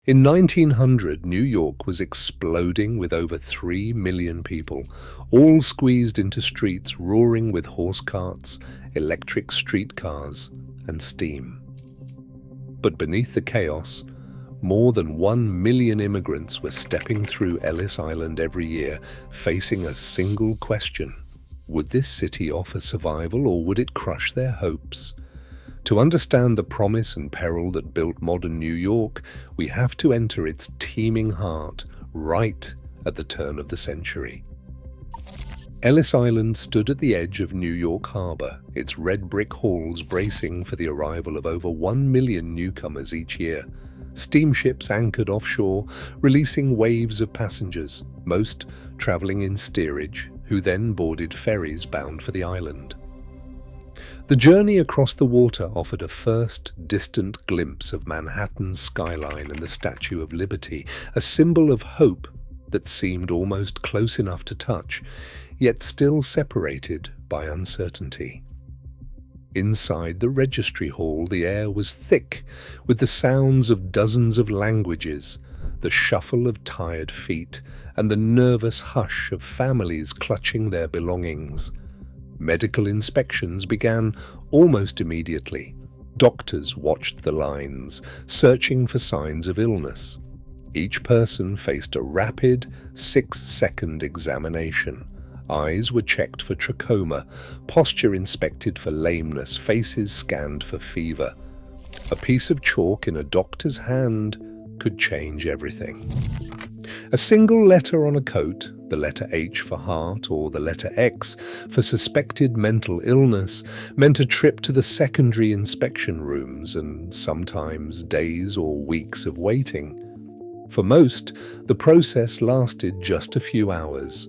In 1900, New York was exploding with over 3 million people, all squeezed into streets roaring with horse carts, electric streetcars, and steam. But beneath the chaos, more than 1 million immigrants were stepping through Ellis Island every year, facing a single question. Would this city offer survival, or would it crush their hopes? To understand the promise and peril that built modern New York, we have to enter its teeming heart, right at the turn of the century. Ellis Island stood at the edge of New York Harbor, its red brick halls bracing for the arrival of over 1 million newcomers each year. Steamships anchored offshore, releasing waves of passengers, most traveling in steerage, who then boarded ferries bound for the island. The journey across the water offered a first distant glimpse of Manhattan's skyline and the Statue of Liberty, a symbol of hope that seemed almost close enough to touch, yet still separated by uncertainty. Inside the registry hall, the air was thick with the sounds of dozens of languages, the shuffle of tired feet, and the nervous hush of families clutching their belongings. Medical inspections began almost immediately. Doctors watched the lines, searching for signs of illness. Each person faced a rapid, 6-second examination. Eyes were checked for trachoma, posture inspected for lameness, faces scanned for fever. A piece of chalk in a doctor's hand could change everything. A single letter on a coat, the letter H for heart or the letter X for suspected mental illness, meant a trip to the secondary inspection rooms and sometimes days or weeks of waiting. For most, the process lasted just a few hours.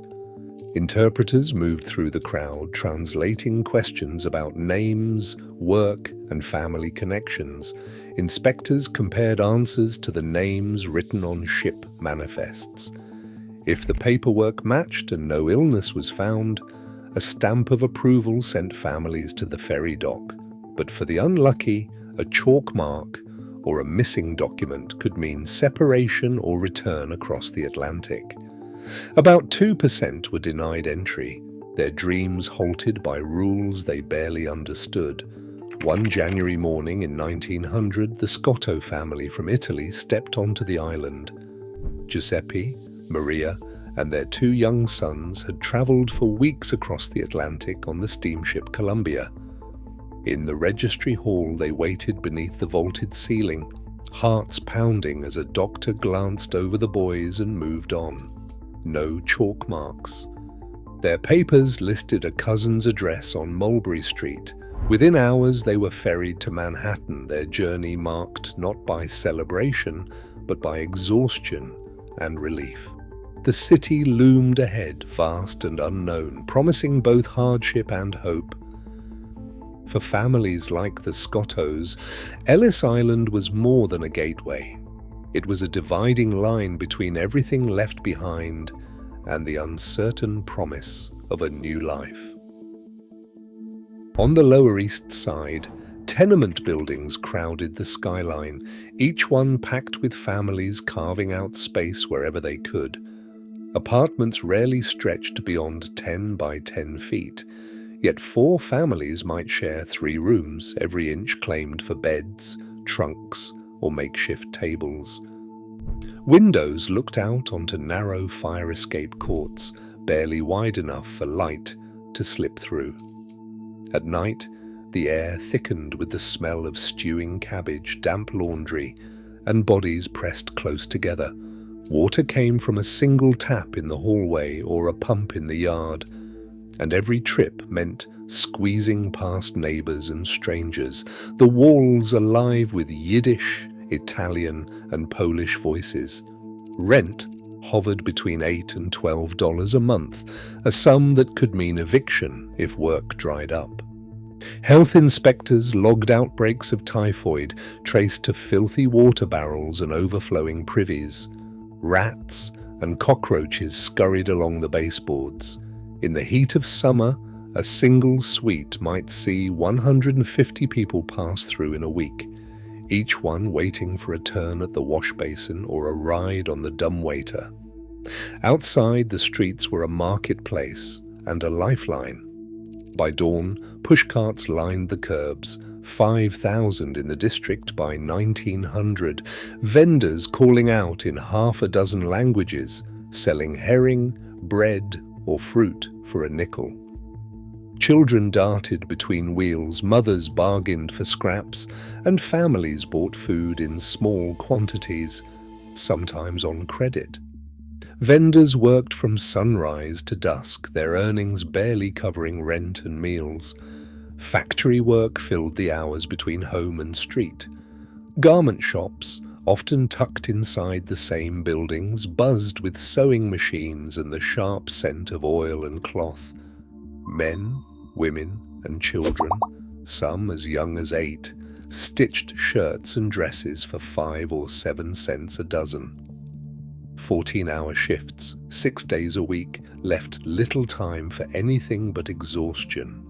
Interpreters moved through the crowd, translating questions about names, work, and family connections. Inspectors compared answers to the names written on ship manifests. If the paperwork matched and no illness was found, a stamp of approval sent families to the ferry dock. But for the unlucky, a chalk mark or a missing document could mean separation or return across the Atlantic. About 2% were denied entry, their dreams halted by rules they barely understood. One January morning in 1900, the Scotto family from Italy stepped onto the island. Giuseppe, Maria, and their 2 young sons had traveled for weeks across the Atlantic on the steamship Columbia. In the registry hall, they waited beneath the vaulted ceiling, hearts pounding as a doctor glanced over the boys and moved on. No chalk marks. Their papers listed a cousin's address on Mulberry Street. Within hours, they were ferried to Manhattan, their journey marked not by celebration, but by exhaustion and relief. The city loomed ahead, vast and unknown, promising both hardship and hope. For families like the Scottos, Ellis Island was more than a gateway. It was a dividing line between everything left behind and the uncertain promise of a new life. On the Lower East Side, tenement buildings crowded the skyline, each one packed with families carving out space wherever they could. Apartments rarely stretched beyond 10 by 10 feet, yet 4 families might share 3 rooms, every inch claimed for beds, trunks, or makeshift tables. Windows looked out onto narrow fire escape courts, barely wide enough for light to slip through. At night, the air thickened with the smell of stewing cabbage, damp laundry, and bodies pressed close together. Water came from a single tap in the hallway or a pump in the yard, and every trip meant squeezing past neighbors and strangers, the walls alive with Yiddish, Italian, and Polish voices. Rent hovered between $8 and $12 a month, a sum that could mean eviction if work dried up. Health inspectors logged outbreaks of typhoid traced to filthy water barrels and overflowing privies. Rats and cockroaches scurried along the baseboards. In the heat of summer, a single suite might see 150 people pass through in a week. each one waiting for a turn at the wash basin or a ride on the dumbwaiter. Outside, the streets were a marketplace and a lifeline. By dawn, pushcarts lined the curbs, 5,000 in the district by 1900, vendors calling out in half a dozen languages, selling herring, bread, or fruit for a nickel. Children darted between wheels, mothers bargained for scraps, and families bought food in small quantities, sometimes on credit. Vendors worked from sunrise to dusk, their earnings barely covering rent and meals. Factory work filled the hours between home and street. Garment shops, often tucked inside the same buildings, buzzed with sewing machines and the sharp scent of oil and cloth. Men, women, and children, some as young as 8, stitched shirts and dresses for 5 or 7 cents a dozen. 14-hour shifts, 6 days a week, left little time for anything but exhaustion.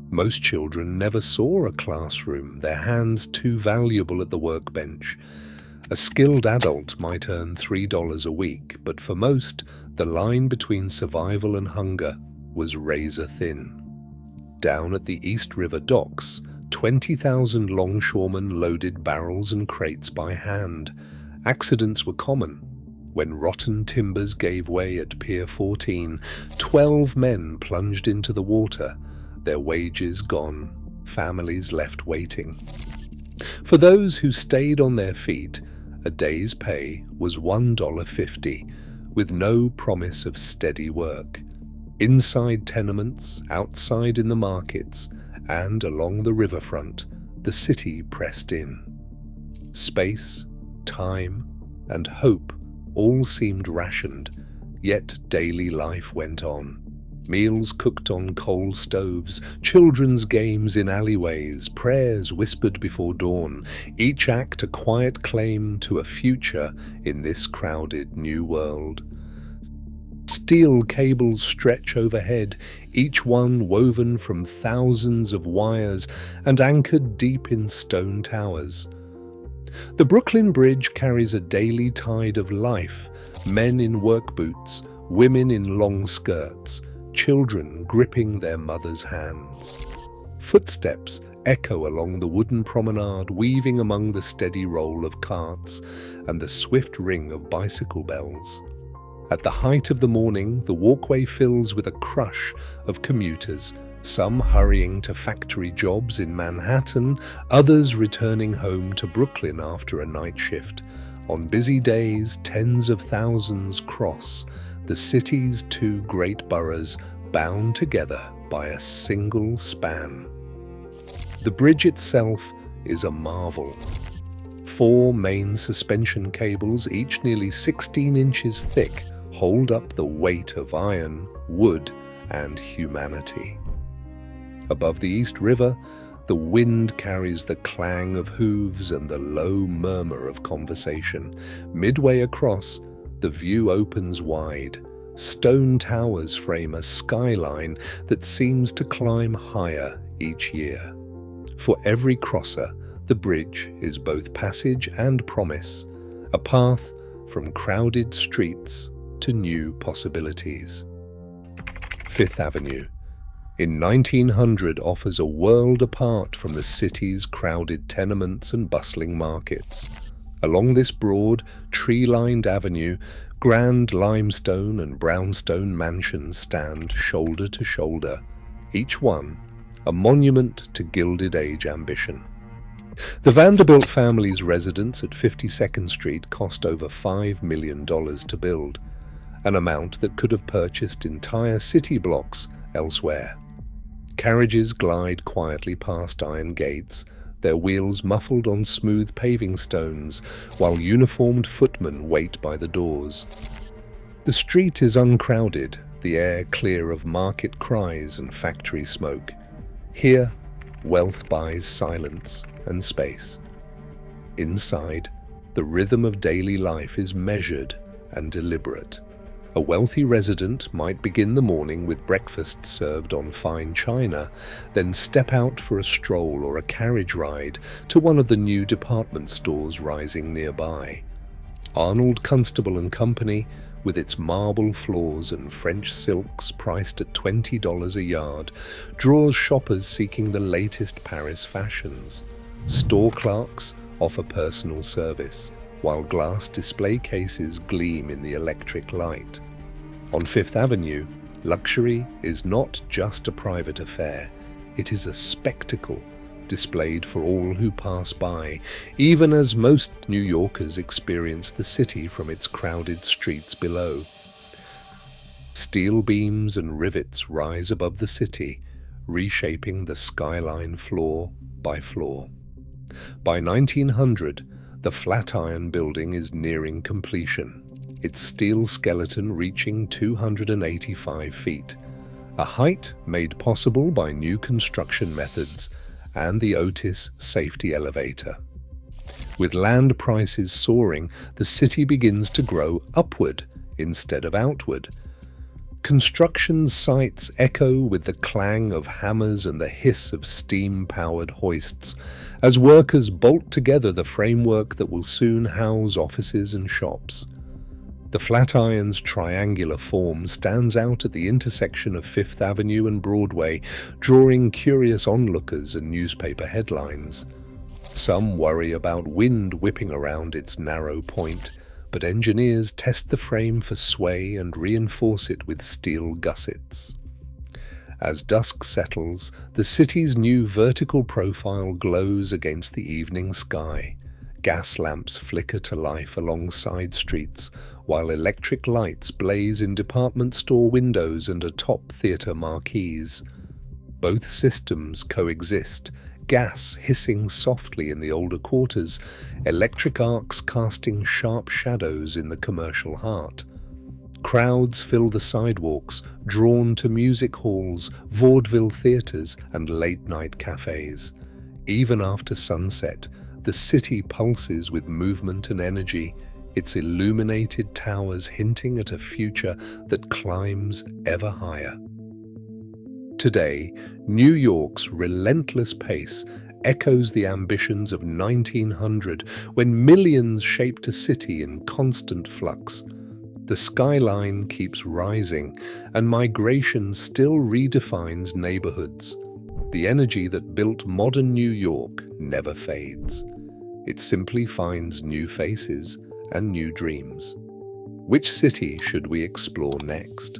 Most children never saw a classroom, their hands too valuable at the workbench. A skilled adult might earn $3 a week, but for most, the line between survival and hunger was razor thin. Down at the East River docks, 20,000 longshoremen loaded barrels and crates by hand. Accidents were common. When rotten timbers gave way at Pier 14, 12 men plunged into the water, their wages gone, families left waiting. For those who stayed on their feet, a day's pay was $1.50, with no promise of steady work. Inside tenements, outside in the markets, and along the riverfront, the city pressed in. Space, time, and hope all seemed rationed, yet daily life went on. Meals cooked on coal stoves, children's games in alleyways, prayers whispered before dawn, each act a quiet claim to a future in this crowded new world. Steel cables stretch overhead, each one woven from thousands of wires and anchored deep in stone towers. The Brooklyn Bridge carries a daily tide of life, men in work boots, women in long skirts, children gripping their mothers' hands. Footsteps echo along the wooden promenade, weaving among the steady roll of carts and the swift ring of bicycle bells. At the height of the morning, the walkway fills with a crush of commuters, some hurrying to factory jobs in Manhattan, others returning home to Brooklyn after a night shift. On busy days, tens of thousands cross the city's 2 great boroughs, bound together by a single span. The bridge itself is a marvel. 4 main suspension cables, each nearly 16 inches thick, hold up the weight of iron, wood, and humanity. Above the East River, the wind carries the clang of hooves and the low murmur of conversation. Midway across, the view opens wide. Stone towers frame a skyline that seems to climb higher each year. For every crosser, the bridge is both passage and promise, a path from crowded streets to new possibilities. Fifth Avenue, in 1900, offers a world apart from the city's crowded tenements and bustling markets. Along this broad, tree-lined avenue, grand limestone and brownstone mansions stand shoulder to shoulder, each one a monument to Gilded Age ambition. The Vanderbilt family's residence at 52nd Street cost over $5 million to build, an amount that could have purchased entire city blocks elsewhere. Carriages glide quietly past iron gates, their wheels muffled on smooth paving stones, while uniformed footmen wait by the doors. The street is uncrowded, the air clear of market cries and factory smoke. Here, wealth buys silence and space. Inside, the rhythm of daily life is measured and deliberate. A wealthy resident might begin the morning with breakfast served on fine china, then step out for a stroll or a carriage ride to one of the new department stores rising nearby. Arnold Constable and Company, with its marble floors and French silks priced at $20 a yard, draws shoppers seeking the latest Paris fashions. Store clerks offer personal service, while glass display cases gleam in the electric light. On Fifth Avenue, luxury is not just a private affair, it is a spectacle displayed for all who pass by, even as most New Yorkers experience the city from its crowded streets below. Steel beams and rivets rise above the city, reshaping the skyline floor by floor. By 1900, the Flatiron Building is nearing completion, its steel skeleton reaching 285 feet, a height made possible by new construction methods and the Otis safety elevator. With land prices soaring, the city begins to grow upward instead of outward. Construction sites echo with the clang of hammers and the hiss of steam-powered hoists as workers bolt together the framework that will soon house offices and shops. The Flatiron's triangular form stands out at the intersection of Fifth Avenue and Broadway, drawing curious onlookers and newspaper headlines. Some worry about wind whipping around its narrow point, but engineers test the frame for sway and reinforce it with steel gussets. As dusk settles, the city's new vertical profile glows against the evening sky. Gas lamps flicker to life along side streets, while electric lights blaze in department store windows and atop theater marquees. Both systems coexist, gas hissing softly in the older quarters, electric arcs casting sharp shadows in the commercial heart. Crowds fill the sidewalks, drawn to music halls, vaudeville theaters, and late-night cafes. Even after sunset, the city pulses with movement and energy, its illuminated towers hinting at a future that climbs ever higher. Today, New York's relentless pace echoes the ambitions of 1900, when millions shaped a city in constant flux. The skyline keeps rising, and migration still redefines neighborhoods. The energy that built modern New York never fades. It simply finds new faces and new dreams. Which city should we explore next?